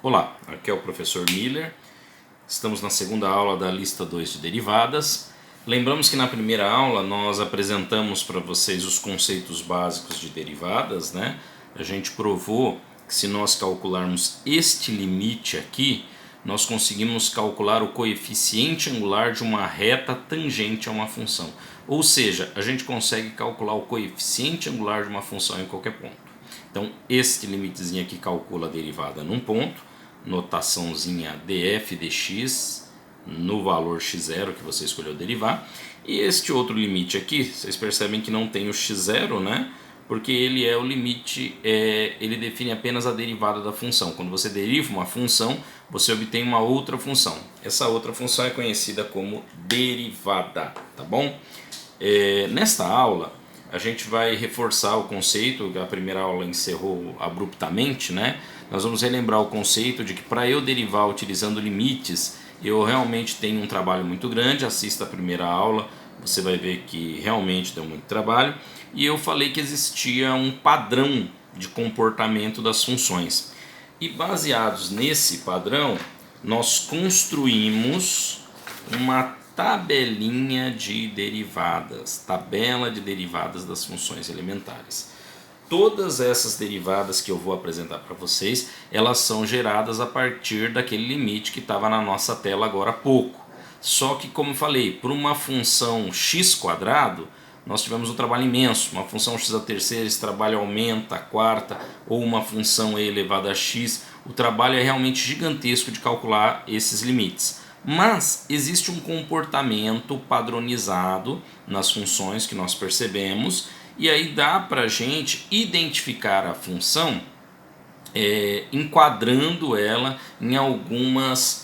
Olá, aqui é o professor Miller. Estamos na segunda aula da lista 2 de derivadas. Lembramos que na primeira aula nós apresentamos para vocês os conceitos básicos de derivadas, né? A gente provou que se nós calcularmos este limite aqui, nós conseguimos calcular o coeficiente angular de uma reta tangente a uma função. Ou seja, a gente consegue calcular o coeficiente angular de uma função em qualquer ponto. Então, este limitezinho aqui calcula a derivada num ponto, notaçãozinha df dx no valor x0 que você escolheu derivar. E este outro limite aqui, vocês percebem que não tem o x0, né? Porque ele é o limite, ele define apenas a derivada da função. Quando você deriva uma função, você obtém uma outra função. Essa outra função é conhecida como derivada, tá bom? Nesta aula, a gente vai reforçar o conceito, a primeira aula encerrou abruptamente, né? Nós vamos relembrar o conceito de que para eu derivar utilizando limites, eu realmente tenho um trabalho muito grande. Assista a primeira aula, você vai ver que realmente deu muito trabalho. E eu falei que existia um padrão de comportamento das funções. E baseados nesse padrão, nós construímos uma tabelinha de derivadas, tabela de derivadas das funções elementares. Todas essas derivadas que eu vou apresentar para vocês, elas são geradas a partir daquele limite que estava na nossa tela agora há pouco. Só que, como eu falei, por uma função x², nós tivemos um trabalho imenso. Uma função x à terceira, esse trabalho aumenta a quarta, ou uma função e elevada a x. O trabalho é realmente gigantesco de calcular esses limites. Mas existe um comportamento padronizado nas funções que nós percebemos, e aí dá para a gente identificar a função enquadrando ela em algumas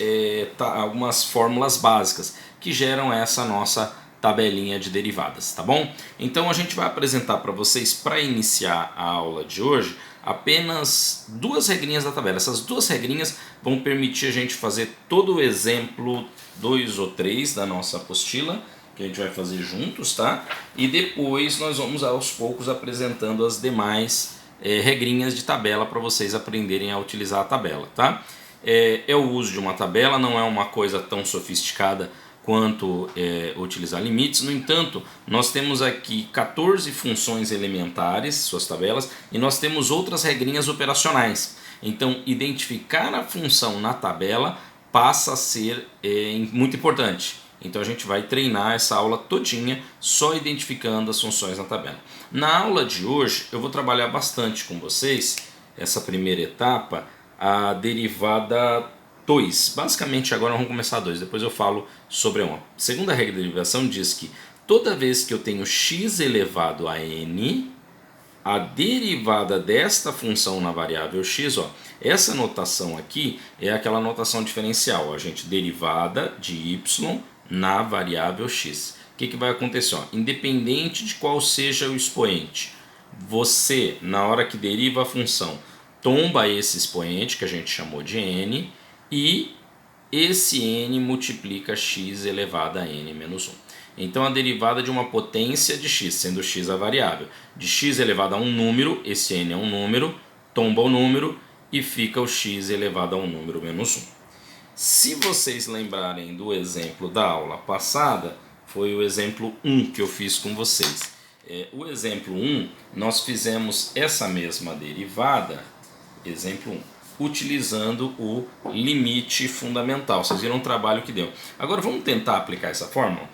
fórmulas básicas que geram essa nossa tabelinha de derivadas, tá bom? Então a gente vai apresentar para vocês, para iniciar a aula de hoje, apenas duas regrinhas da tabela. Essas duas regrinhas vão permitir a gente fazer todo o exemplo 2 ou 3 da nossa apostila, que a gente vai fazer juntos, tá? E depois nós vamos aos poucos apresentando as demais regrinhas de tabela para vocês aprenderem a utilizar a tabela, tá? É o uso de uma tabela, não é uma coisa tão sofisticada quanto utilizar limites. No entanto, nós temos aqui 14 funções elementares, suas tabelas, e nós temos outras regrinhas operacionais. Então, identificar a função na tabela passa a ser muito importante. Então a gente vai treinar essa aula todinha só identificando as funções na tabela. Na aula de hoje eu vou trabalhar bastante com vocês, essa primeira etapa, a derivada 2. Basicamente agora vamos começar a 2, depois eu falo sobre a 1. A segunda regra de derivação diz que toda vez que eu tenho x elevado a n, a derivada desta função na variável x, ó, essa notação aqui é aquela notação diferencial, ó, gente, derivada de y na variável x. O que vai acontecer? Ó? Independente de qual seja o expoente, você, na hora que deriva a função, tomba esse expoente, que a gente chamou de n, e esse n multiplica x elevado a n menos 1. Então a derivada de uma potência de x, sendo x a variável, de x elevado a um número, esse n é um número, tomba o número e fica o x elevado a um número menos 1. Se vocês lembrarem do exemplo da aula passada, foi o exemplo 1 que eu fiz com vocês. O exemplo 1, nós fizemos essa mesma derivada, exemplo 1, utilizando o limite fundamental. Vocês viram o trabalho que deu. Agora vamos tentar aplicar essa fórmula?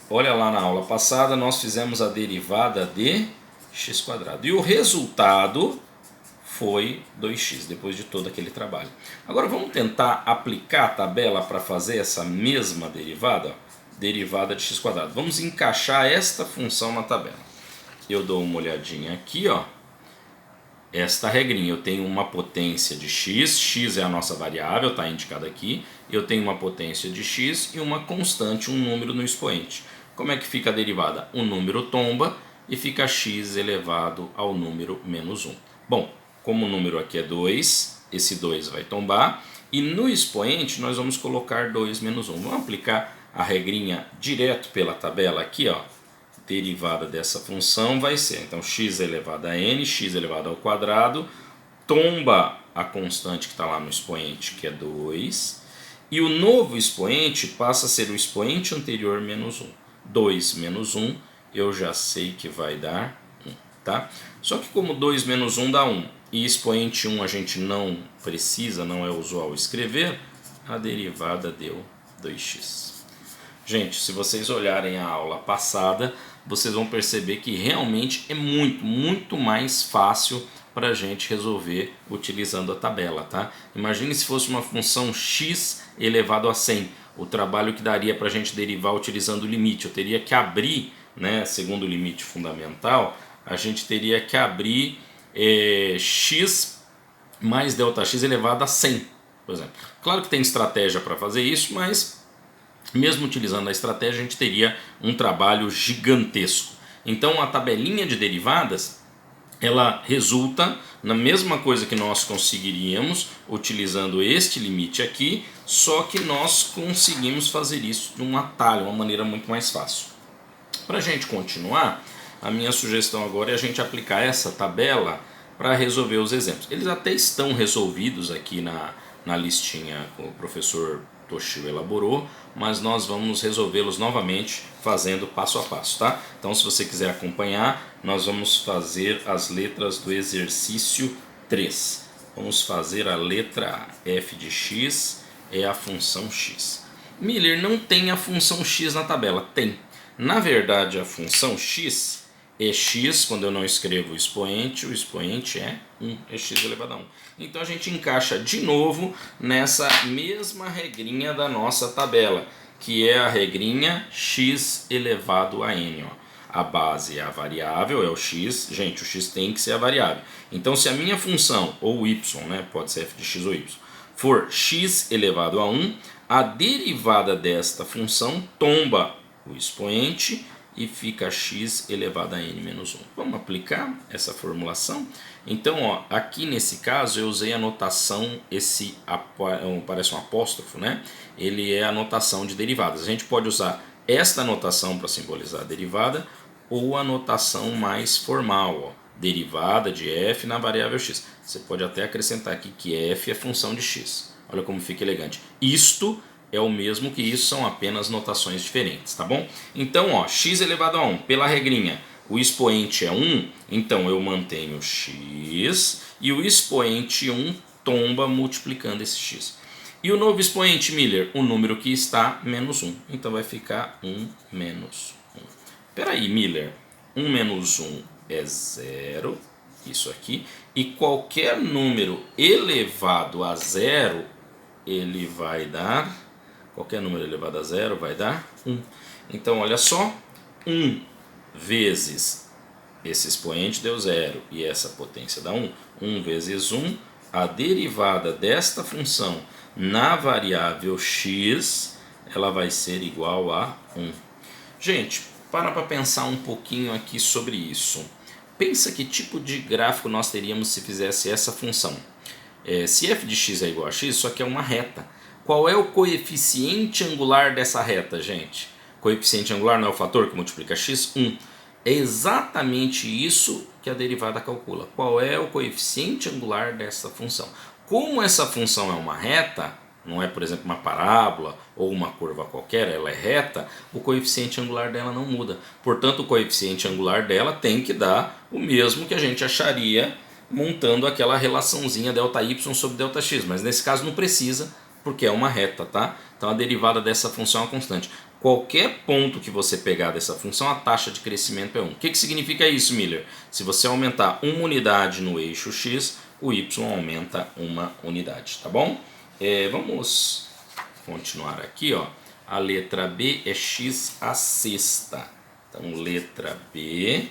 Olha lá na aula passada, nós fizemos a derivada de x². E o resultado foi 2x, depois de todo aquele trabalho. Agora vamos tentar aplicar a tabela para fazer essa mesma derivada, ó, derivada de x². Vamos encaixar esta função na tabela. Eu dou uma olhadinha aqui, ó. Esta regrinha, eu tenho uma potência de x, x é a nossa variável, está indicada aqui. Eu tenho uma potência de x e uma constante, um número no expoente. Como é que fica a derivada? O número tomba e fica x elevado ao número menos 1. Bom, como o número aqui é 2, esse 2 vai tombar. E no expoente nós vamos colocar 2 menos 1. Vamos aplicar a regrinha direto pela tabela aqui, ó. Derivada dessa função vai ser, então, x elevado a n, x elevado ao quadrado, tomba a constante que está lá no expoente, que é 2, e o novo expoente passa a ser o expoente anterior menos 1. 2 menos 1, eu já sei que vai dar 1, tá? Só que como 2 menos 1 dá 1, e expoente 1 a gente não precisa, não é usual escrever, a derivada deu 2x. Gente, se vocês olharem a aula passada, vocês vão perceber que realmente é muito mais fácil para a gente resolver utilizando a tabela, tá? Imagine se fosse uma função x elevado a 100, o trabalho que daria para a gente derivar utilizando o limite. Eu teria que abrir, né, segundo o limite fundamental, a gente teria que abrir x mais ΔX elevado a 100, por exemplo. Claro que tem estratégia para fazer isso, mas mesmo utilizando a estratégia, a gente teria um trabalho gigantesco. Então a tabelinha de derivadas, ela resulta na mesma coisa que nós conseguiríamos utilizando este limite aqui, só que nós conseguimos fazer isso de um atalho, uma maneira muito mais fácil. Para a gente continuar, a minha sugestão agora é a gente aplicar essa tabela para resolver os exemplos. Eles até estão resolvidos aqui na listinha que o professor Toshio elaborou, mas nós vamos resolvê-los novamente fazendo passo a passo, tá? Então, se você quiser acompanhar, nós vamos fazer as letras do exercício 3. Vamos fazer a letra A. F de x é a função x. Miller, não tem a função x na tabela. Tem. Na verdade, a função x é x, quando eu não escrevo o expoente é 1, é x elevado a 1. Então a gente encaixa de novo nessa mesma regrinha da nossa tabela, que é a regrinha x elevado a n. Ó. A base é a variável, é o x. Gente, o x tem que ser a variável. Então se a minha função, ou y, né, pode ser f de x ou y, for x elevado a 1, a derivada desta função tomba o expoente e fica x elevado a n menos 1. Vamos aplicar essa formulação? Então, ó, aqui nesse caso eu usei a notação, parece um apóstrofo, né? Ele é a notação de derivadas. A gente pode usar esta notação para simbolizar a derivada ou a notação mais formal, ó, derivada de f na variável x. Você pode até acrescentar aqui que f é função de x. Olha como fica elegante. Isto é o mesmo que isso, são apenas notações diferentes, tá bom? Então, ó, x elevado a 1, pela regrinha, o expoente é 1, então eu mantenho x e o expoente 1 tomba multiplicando esse x. E o novo expoente, Miller? O número que está menos 1, então vai ficar 1 menos 1. Peraí, Miller, 1 menos 1 é 0, isso aqui, e qualquer número elevado a 0, ele vai dar... Qualquer número elevado a 0 vai dar 1. Então, olha só, 1 vezes esse expoente deu 0 e essa potência dá 1. 1 vezes 1, a derivada desta função na variável x, ela vai ser igual a 1. Gente, para pensar um pouquinho aqui sobre isso. Pensa que tipo de gráfico nós teríamos se fizesse essa função. Se f de x é igual a x, só que é uma reta. Qual é o coeficiente angular dessa reta, gente? Coeficiente angular não é o fator que multiplica x? 1. É exatamente isso que a derivada calcula. Qual é o coeficiente angular dessa função? Como essa função é uma reta, não é, por exemplo, uma parábola ou uma curva qualquer, ela é reta, o coeficiente angular dela não muda. Portanto, o coeficiente angular dela tem que dar o mesmo que a gente acharia montando aquela relaçãozinha ΔY sobre ΔX. Mas nesse caso não precisa, porque é uma reta, tá? Então a derivada dessa função é uma constante. Qualquer ponto que você pegar dessa função, a taxa de crescimento é 1. O que significa isso, Miller? Se você aumentar uma unidade no eixo x, o y aumenta uma unidade, tá bom? Vamos continuar aqui, ó. A letra B é x à sexta. Então, letra B,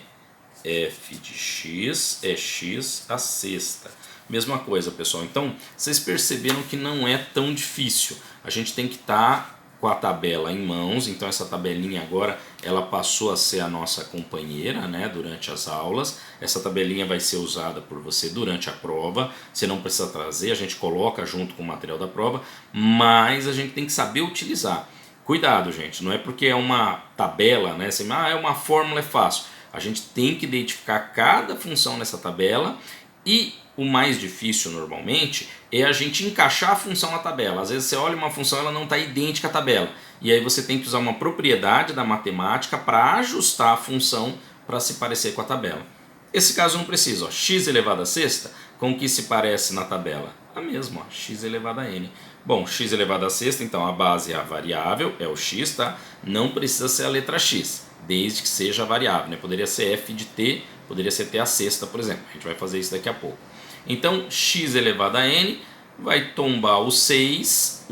f de x é x à sexta. Mesma coisa, pessoal. Então, vocês perceberam que não é tão difícil. A gente tem que estar com a tabela em mãos. Então, essa tabelinha agora, ela passou a ser a nossa companheira, né, durante as aulas. Essa tabelinha vai ser usada por você durante a prova. Você não precisa trazer, a gente coloca junto com o material da prova. Mas a gente tem que saber utilizar. Cuidado, gente. Não é porque é uma tabela, né? Assim, é uma fórmula, é fácil. A gente tem que identificar cada função nessa tabela E o mais difícil normalmente é a gente encaixar a função na tabela. Às vezes você olha uma função e ela não está idêntica à tabela. E aí você tem que usar uma propriedade da matemática para ajustar a função para se parecer com a tabela. Esse caso não precisa. Ó, x elevado a sexta, com o que se parece na tabela? A mesma, ó, x elevado a n. Bom, x elevado a sexta, então a base é a variável, é o x, tá? Não precisa ser a letra x, desde que seja a variável, né? Poderia ser f de t, poderia ser t a sexta, por exemplo. A gente vai fazer isso daqui a pouco. Então, x elevado a n vai tombar o 6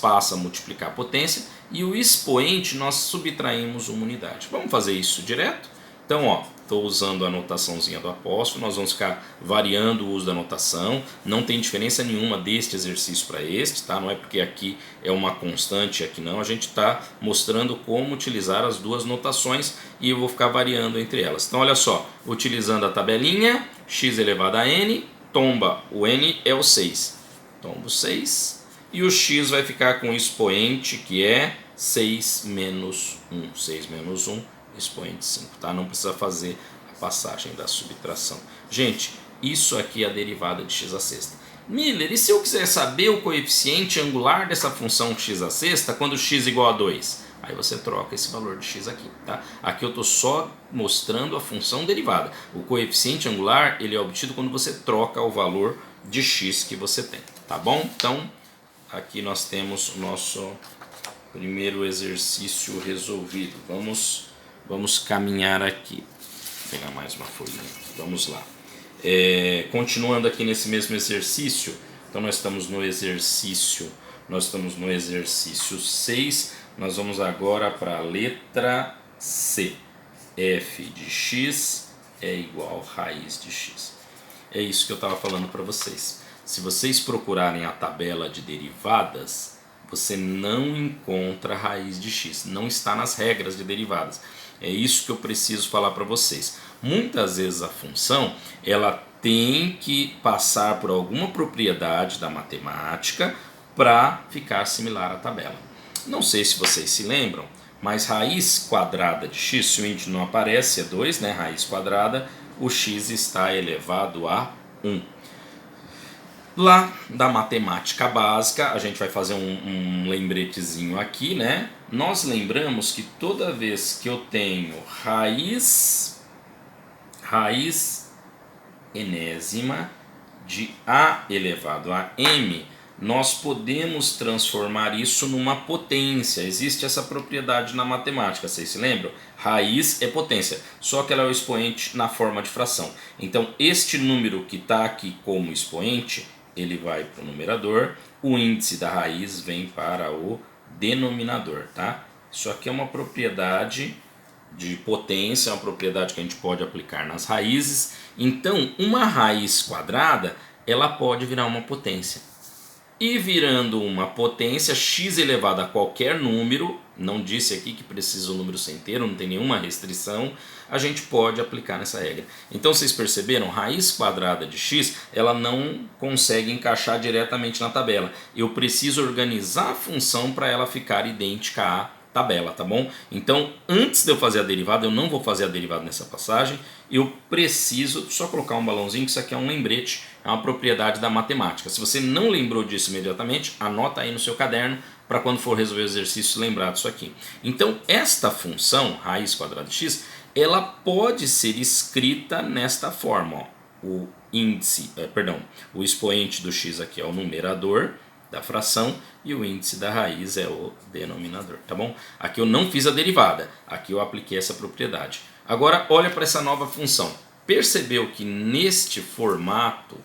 passa a multiplicar a potência, e o expoente nós subtraímos uma unidade. Vamos fazer isso direto? Então, ó, estou usando a notaçãozinha do apóstolo, nós vamos ficar variando o uso da notação, não tem diferença nenhuma deste exercício para este, tá? Não é porque aqui é uma constante e aqui não, a gente está mostrando como utilizar as duas notações e eu vou ficar variando entre elas. Então, olha só, utilizando a tabelinha, x elevado a n, tomba, o n é o 6, tomba o 6, e o x vai ficar com o expoente que é 6 menos 1, 6 menos 1, expoente 5, tá? Não precisa fazer a passagem da subtração. Gente, isso aqui é a derivada de x à sexta. Miller, e se eu quiser saber o coeficiente angular dessa função x à sexta quando x igual a 2? Aí você troca esse valor de x aqui, tá? Aqui eu estou só mostrando a função derivada. O coeficiente angular ele é obtido quando você troca o valor de x que você tem, tá bom? Então, aqui nós temos o nosso primeiro exercício resolvido. Vamos caminhar aqui. Vou pegar mais uma folhinha. Vamos lá. Continuando aqui nesse mesmo exercício, então nós estamos no exercício 6, nós vamos agora para a letra C. f de x é igual a raiz de x. É isso que eu estava falando para vocês. Se vocês procurarem a tabela de derivadas, você não encontra a raiz de x, não está nas regras de derivadas. É isso que eu preciso falar para vocês. Muitas vezes a função ela tem que passar por alguma propriedade da matemática para ficar similar à tabela. Não sei se vocês se lembram, mas raiz quadrada de x, se o índice não aparece, é 2, né? Raiz quadrada, o x está elevado a 1. Lá da matemática básica, a gente vai fazer um lembretezinho aqui, né? Nós lembramos que toda vez que eu tenho raiz enésima de a elevado a m, nós podemos transformar isso numa potência. Existe essa propriedade na matemática, vocês se lembram? Raiz é potência, só que ela é o expoente na forma de fração. Então, este número que está aqui como expoente, ele vai para o numerador, o índice da raiz vem para o denominador, tá? Isso aqui é uma propriedade de potência, é uma propriedade que a gente pode aplicar nas raízes. Então, uma raiz quadrada, ela pode virar uma potência. E virando uma potência, x elevado a qualquer número, não disse aqui que precisa o número ser inteiro, não tem nenhuma restrição, a gente pode aplicar nessa regra. Então vocês perceberam, raiz quadrada de x, ela não consegue encaixar diretamente na tabela. Eu preciso organizar a função para ela ficar idêntica à tabela, tá bom? Então, antes de eu fazer a derivada, eu não vou fazer a derivada nessa passagem, eu preciso só colocar um balãozinho, que isso aqui é um lembrete, é uma propriedade da matemática. Se você não lembrou disso imediatamente, anota aí no seu caderno, para quando for resolver o exercício lembrar disso aqui. Então, esta função, raiz quadrada de x, ela pode ser escrita nesta forma, ó. O expoente do x aqui é o numerador da fração e o índice da raiz é o denominador, tá bom? Aqui eu não fiz a derivada, aqui eu apliquei essa propriedade. Agora olha para essa nova função. Percebeu que neste formato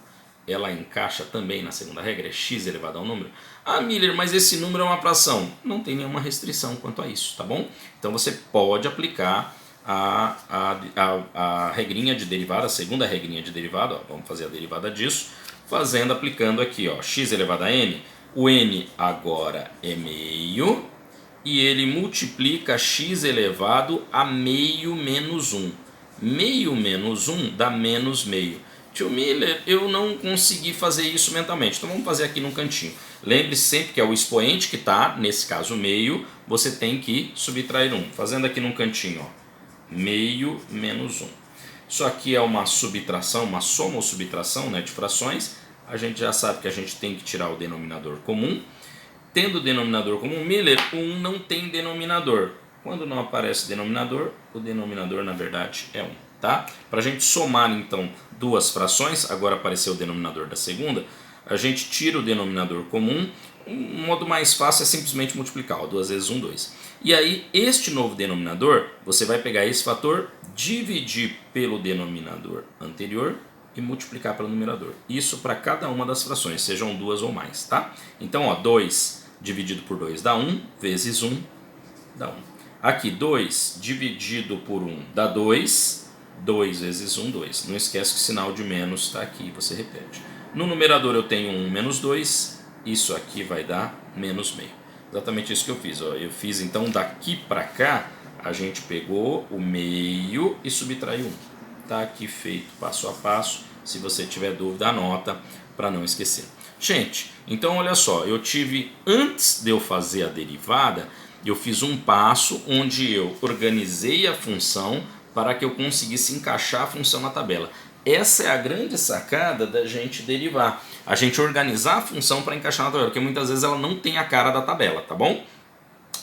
ela encaixa também na segunda regra, é x elevado ao número? Ah, Miller, mas esse número é uma fração. Não tem nenhuma restrição quanto a isso, tá bom? Então você pode aplicar a regrinha de derivada, a segunda regrinha de derivada, ó, vamos fazer a derivada disso, aplicando aqui, ó, x elevado a n, o n agora é meio, e ele multiplica x elevado a meio menos 1. Meio menos 1 dá menos meio. Tio Miller, eu não consegui fazer isso mentalmente, então vamos fazer aqui no cantinho. Lembre-se sempre que é o expoente que está, nesse caso meio, você tem que subtrair 1. Fazendo aqui no cantinho, ó, meio menos 1. Isso aqui é uma subtração, uma soma ou subtração, né, de frações. A gente já sabe que a gente tem que tirar o denominador comum. Tendo o denominador comum, Miller, o 1 não tem denominador. Quando não aparece denominador, o denominador na verdade é 1. Tá? Para a gente somar então duas frações, agora apareceu o denominador da segunda, a gente tira o denominador comum. Um modo mais fácil é simplesmente multiplicar, 2 vezes 1, 2. E aí, este novo denominador, você vai pegar esse fator, dividir pelo denominador anterior e multiplicar pelo numerador. Isso para cada uma das frações, sejam duas ou mais, tá? Então, ó, 2 dividido por 2 dá 1, vezes 1 dá 1. Aqui, 2 dividido por 1 dá 2, 2 vezes 1, 2. Não esquece que o sinal de menos está aqui, você repete. No numerador eu tenho 1 menos 2, isso aqui vai dar menos meio. Exatamente isso que eu fiz. Ó. Eu fiz então daqui para cá, a gente pegou o meio e subtraiu 1. Tá aqui feito passo a passo. Se você tiver dúvida, anota para não esquecer. Gente, então olha só, eu tive, antes de eu fazer a derivada, eu fiz um passo onde eu organizei a função para que eu conseguisse encaixar a função na tabela. Essa é a grande sacada da gente derivar. A gente organizar a função para encaixar na tabela, porque muitas vezes ela não tem a cara da tabela, tá bom?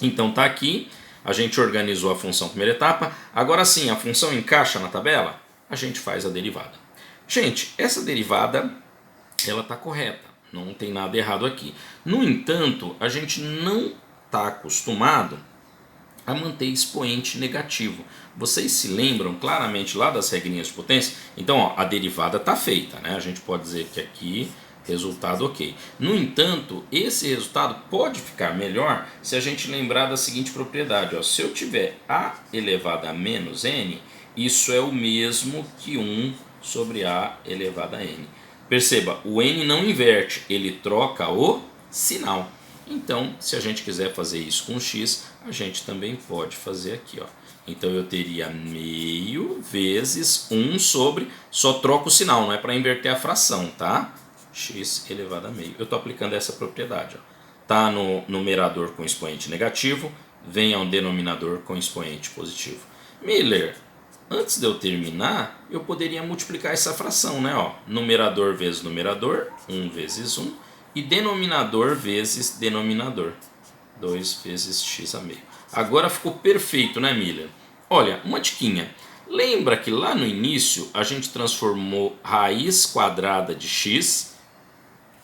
Então tá aqui, a gente organizou a função primeira etapa. Agora sim, a função encaixa na tabela, a gente faz a derivada. Gente, essa derivada, ela tá correta, não tem nada errado aqui. No entanto, a gente não está acostumado a manter expoente negativo. Vocês se lembram claramente lá das regrinhas de potência? Então, ó, a derivada está feita, né? A gente pode dizer que aqui, resultado ok. No entanto, esse resultado pode ficar melhor se a gente lembrar da seguinte propriedade. Ó, se eu tiver a elevado a menos n, isso é o mesmo que 1 sobre a elevado a n. Perceba, o n não inverte, ele troca o sinal. Então, se a gente quiser fazer isso com x, a gente também pode fazer aqui, ó. Então eu teria meio vezes 1 sobre, só troco o sinal, não é para inverter a fração, tá? X elevado a meio. Eu estou aplicando essa propriedade, ó. Tá no numerador com expoente negativo, vem ao denominador com expoente positivo. Miller, antes de eu terminar, eu poderia multiplicar essa fração, né? Ó, numerador vezes numerador, 1 vezes 1, e denominador vezes denominador, 2 vezes x a meio. Agora ficou perfeito, né, Miller? Olha, uma diquinha. Lembra que lá no início a gente transformou raiz quadrada de x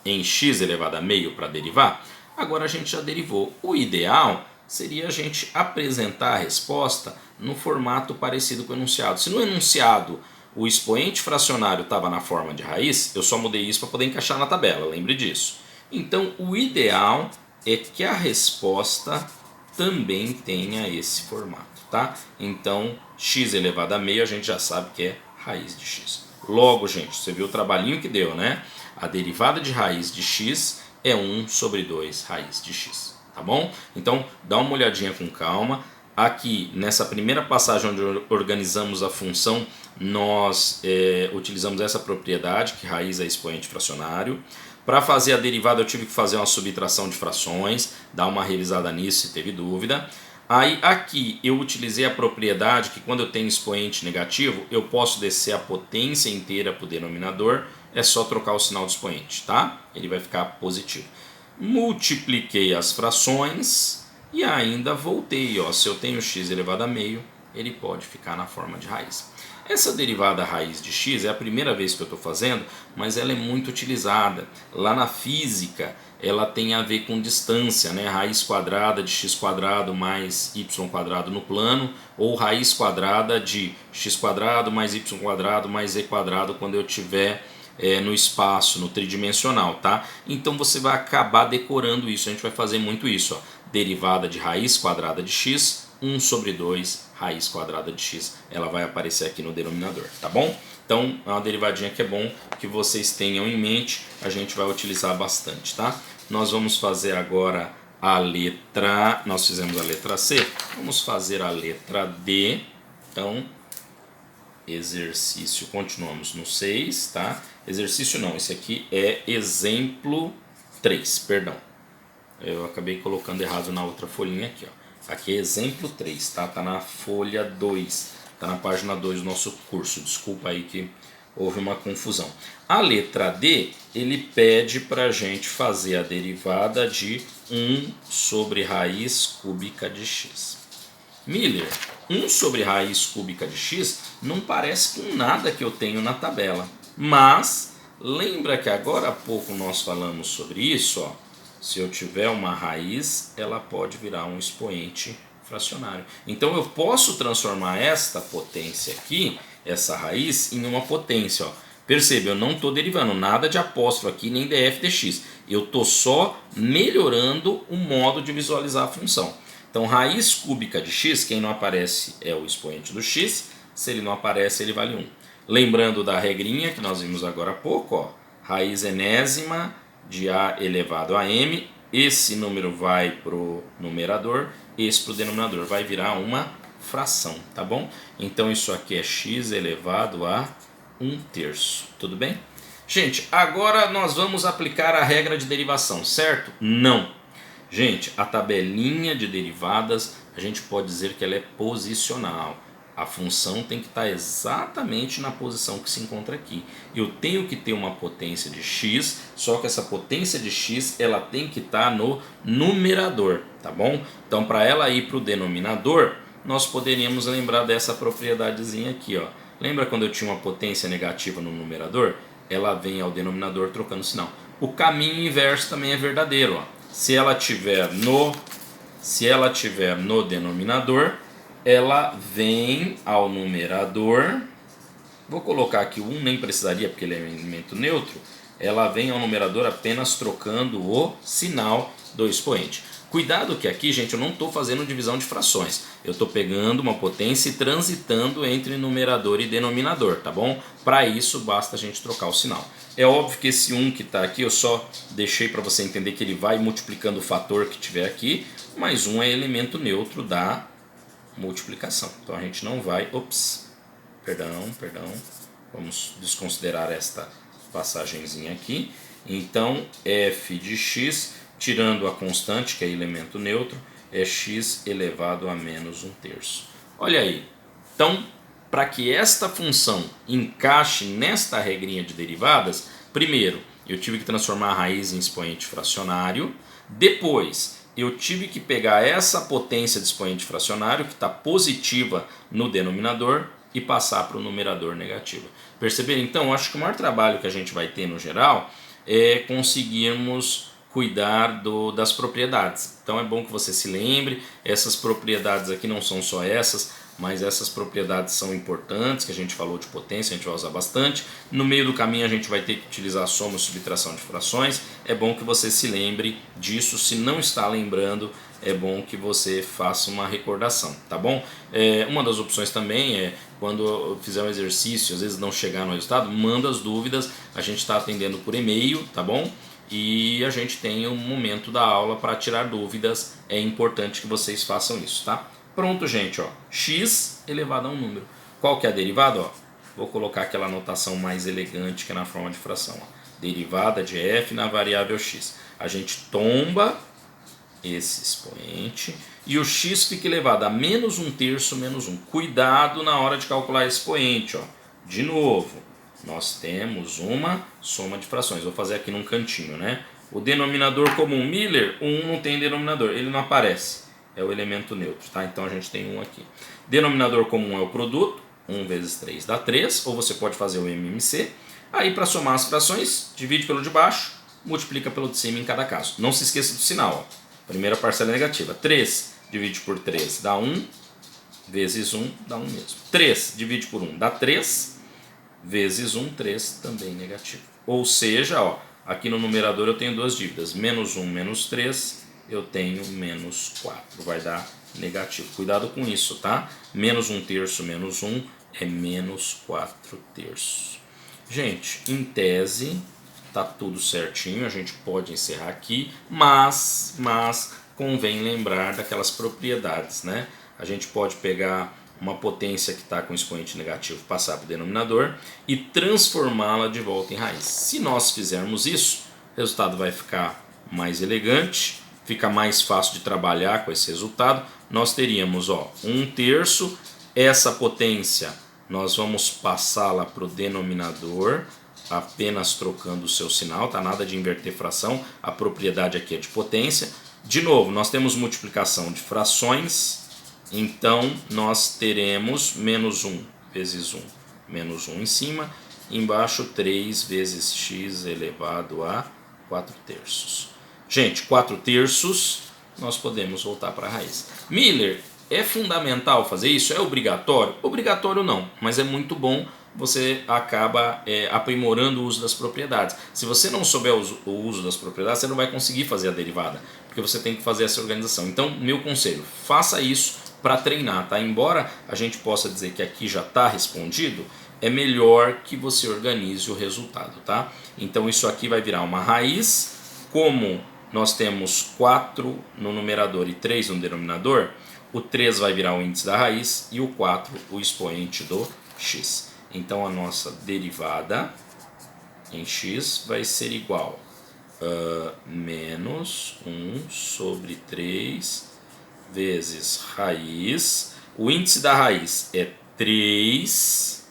em x elevado a meio para derivar? Agora a gente já derivou. O ideal seria a gente apresentar a resposta no formato parecido com o enunciado. Se no enunciado o expoente fracionário estava na forma de raiz, eu só mudei isso para poder encaixar na tabela, lembre disso. Então o ideal é que a resposta também tenha esse formato, tá? Então x elevado a meio a gente já sabe que é raiz de x. Logo, gente, você viu o trabalhinho que deu, né? A derivada de raiz de x é 1 sobre 2 raiz de x, tá bom? Então dá uma olhadinha com calma. Aqui, nessa primeira passagem onde organizamos a função, nós utilizamos essa propriedade, que raiz é expoente fracionário. Para fazer a derivada eu tive que fazer uma subtração de frações, dar uma revisada nisso se teve dúvida. Aí aqui eu utilizei a propriedade que quando eu tenho expoente negativo, eu posso descer a potência inteira para o denominador, é só trocar o sinal do expoente, tá? Ele vai ficar positivo. Multipliquei as frações e ainda voltei, ó, se eu tenho x elevado a meio, ele pode ficar na forma de raiz. Essa derivada raiz de x é a primeira vez que eu estou fazendo, mas ela é muito utilizada. Lá na física, ela tem a ver com distância, né? Raiz quadrada de x quadrado mais y quadrado no plano, ou raiz quadrada de x quadrado mais y quadrado mais z quadrado quando eu tiver no espaço, no tridimensional, tá? Então você vai acabar decorando isso, a gente vai fazer muito isso, ó. Derivada de raiz quadrada de x, 1 sobre 2 raiz quadrada de x, ela vai aparecer aqui no denominador, tá bom? Então é uma derivadinha que é bom que vocês tenham em mente, a gente vai utilizar bastante, tá? Nós vamos fazer agora a letra, nós fizemos a letra C, vamos fazer a letra D, então exercício, continuamos no 6, tá? Exercício não, esse aqui é exemplo 3, perdão. Eu acabei colocando errado na outra folhinha aqui, ó. Aqui é exemplo 3, tá? Tá na folha 2. Está na página 2 do nosso curso. Desculpa aí que houve uma confusão. A letra D, ele pede para a gente fazer a derivada de 1 sobre raiz cúbica de x. Miller, 1 sobre raiz cúbica de x não parece com nada que eu tenho na tabela. Mas, lembra que agora há pouco nós falamos sobre isso? Ó. Se eu tiver uma raiz, ela pode virar um expoente fracionário. Então eu posso transformar esta potência aqui, essa raiz, em uma potência. Ó. Perceba, eu não estou derivando nada de apóstrofo aqui, nem df dx. Eu estou só melhorando o modo de visualizar a função. Então raiz cúbica de x, quem não aparece é o expoente do x. Se ele não aparece, ele vale 1. Lembrando da regrinha que nós vimos agora há pouco, ó, raiz enésima de a elevado a m. Esse número vai para o numerador, esse para o denominador. Vai virar uma fração, tá bom? Então isso aqui é x elevado a 1/3, tudo bem? Gente, agora nós vamos aplicar a regra de derivação, certo? Não. Gente, a tabelinha de derivadas, a gente pode dizer que ela é posicional. A função tem que estar exatamente na posição que se encontra aqui. Eu tenho que ter uma potência de x, só que essa potência de x ela tem que estar no numerador, tá bom? Então, para ela ir para o denominador, nós poderíamos lembrar dessa propriedadezinha aqui, ó. Lembra quando eu tinha uma potência negativa no numerador? Ela vem ao denominador trocando sinal. O caminho inverso também é verdadeiro, ó. Se ela tiver no denominador, ela vem ao numerador. Vou colocar aqui o 1, nem precisaria porque ele é um elemento neutro. Ela vem ao numerador apenas trocando o sinal do expoente. Cuidado que aqui, gente, eu não estou fazendo divisão de frações. Eu estou pegando uma potência e transitando entre numerador e denominador, tá bom? Para isso, basta a gente trocar o sinal. É óbvio que esse 1 que está aqui, eu só deixei para você entender que ele vai multiplicando o fator que tiver aqui, mas 1 é elemento neutro da multiplicação. Então a gente não vai... Perdão. Vamos desconsiderar esta passagenzinha aqui. Então, f de x... tirando a constante, que é elemento neutro, é x elevado a menos 1/3. Olha aí. Então, para que esta função encaixe nesta regrinha de derivadas, primeiro, eu tive que transformar a raiz em expoente fracionário. Depois, eu tive que pegar essa potência de expoente fracionário, que está positiva no denominador, e passar para o numerador negativa. Perceberam? Então, acho que o maior trabalho que a gente vai ter no geral é conseguirmos cuidar das propriedades. Então é bom que você se lembre, essas propriedades aqui não são só essas, mas essas propriedades são importantes, que a gente falou de potência, a gente vai usar bastante. No meio do caminho a gente vai ter que utilizar soma e subtração de frações. É bom que você se lembre disso, se não está lembrando, é bom que você faça uma recordação, tá bom? Uma das opções também é, quando fizer um exercício, às vezes não chegar no resultado, manda as dúvidas, a gente está atendendo por e-mail, tá bom? E a gente tem um momento da aula para tirar dúvidas, é importante que vocês façam isso, tá? Pronto, gente, ó, x elevado a um número. Qual que é a derivada? Ó? Vou colocar aquela notação mais elegante que é na forma de fração. Ó. Derivada de f na variável x. A gente tomba esse expoente e o x fica elevado a menos 1/3 menos 1. Cuidado na hora de calcular esse expoente. Ó. De novo, nós temos uma soma de frações. Vou fazer aqui num cantinho, né? O denominador comum, Miller, o 1 não tem denominador, ele não aparece. É o elemento neutro, tá? Então a gente tem 1 aqui. Denominador comum é o produto, 1 vezes 3 dá 3, ou você pode fazer o MMC. Aí para somar as frações, divide pelo de baixo, multiplica pelo de cima em cada caso. Não se esqueça do sinal, ó. Primeira parcela é negativa. 3 divide por 3 dá 1, vezes 1 dá 1 mesmo. 3 divide por 1 dá 3, vezes 1, 3 também negativo. Ou seja, ó, aqui no numerador eu tenho duas dívidas. Menos 1, menos 3, eu tenho menos 4. Vai dar negativo. Cuidado com isso, tá? Menos 1/3 menos 1 é menos 4/3. Gente, em tese, tá tudo certinho. A gente pode encerrar aqui, mas convém lembrar daquelas propriedades, né? A gente pode pegar uma potência que está com expoente negativo, passar para o denominador e transformá-la de volta em raiz. Se nós fizermos isso, o resultado vai ficar mais elegante, fica mais fácil de trabalhar com esse resultado. Nós teríamos, ó, 1/3 Essa potência nós vamos passá-la para o denominador, apenas trocando o seu sinal, tá? Nada de inverter fração, a propriedade aqui é de potência. De novo, nós temos multiplicação de frações, então nós teremos menos 1 vezes 1, menos 1 em cima, embaixo 3 vezes x elevado a 4 terços. Gente, 4 terços, nós podemos voltar para a raiz. Miller, é fundamental fazer isso? É obrigatório? Obrigatório não, mas é muito bom, você acaba aprimorando o uso das propriedades. Se você não souber o uso das propriedades, você não vai conseguir fazer a derivada, porque você tem que fazer essa organização. Então, meu conselho, faça isso para treinar, tá? Embora a gente possa dizer que aqui já está respondido, é melhor que você organize o resultado, tá? Então isso aqui vai virar uma raiz, como nós temos 4 no numerador e 3 no denominador, o 3 vai virar o índice da raiz e o 4 o expoente do x. Então a nossa derivada em x vai ser igual a menos 1 sobre 3 vezes raiz. O índice da raiz é 3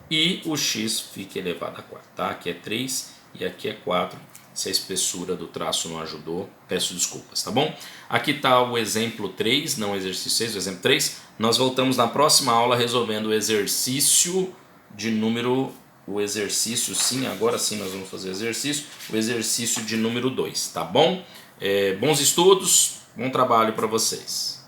e o x fica elevado a 4. Tá? Aqui é 3 e aqui é 4. Se a espessura do traço não ajudou, peço desculpas, tá bom? Aqui está o exemplo 3, não o exercício 6, o exemplo 3. Nós voltamos na próxima aula resolvendo o exercício de número... O exercício, sim, agora sim nós vamos fazer o exercício de número 2, tá bom? Bons estudos, bom trabalho para vocês.